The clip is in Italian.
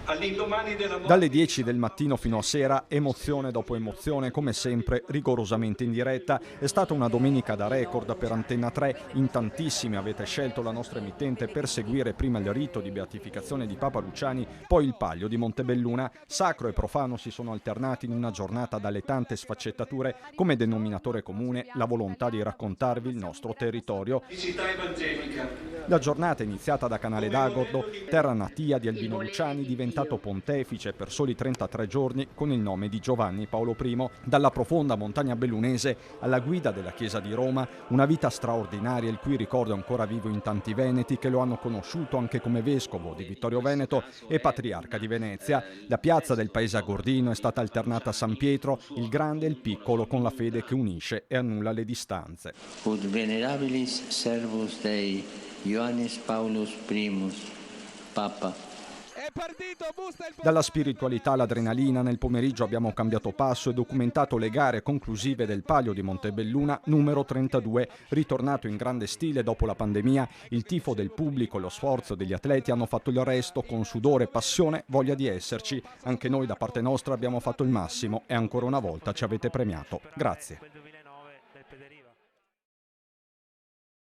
All'indomani della morte. Dalle 10 del mattino fino a sera, emozione dopo emozione, come sempre, rigorosamente in diretta. È stata una domenica da record per Antenna 3. In tantissimi avete scelto la nostra emittente per seguire prima il rito di beatificazione di Papa Luciani, poi il Palio di Montebelluna. Sacro e profano si sono alternati in una giornata dalle tante sfaccettature, come denominatore comune la volontà di raccontarvi il nostro territorio. Di città evangelica. La giornata iniziata da Canale d'Agordo, terra natia di Albino Luciani, diventato pontefice per soli 33 giorni con il nome di Giovanni Paolo I. Dalla profonda montagna bellunese alla guida della Chiesa di Roma, una vita straordinaria il cui ricordo è ancora vivo in tanti veneti che lo hanno conosciuto anche come vescovo di Vittorio Veneto e patriarca di Venezia. La piazza del paese agordino è stata alternata a San Pietro, il grande e il piccolo, con la fede che unisce e annulla le distanze. Ut venerabilis servus Dei, Ioannis Paulus I, Papa. Dalla spiritualità all'adrenalina, nel pomeriggio abbiamo cambiato passo e documentato le gare conclusive del Palio di Montebelluna numero 32. Ritornato in grande stile dopo la pandemia, il tifo del pubblico e lo sforzo degli atleti hanno fatto il resto con sudore, passione, voglia di esserci. Anche noi da parte nostra abbiamo fatto il massimo e ancora una volta ci avete premiato. Grazie.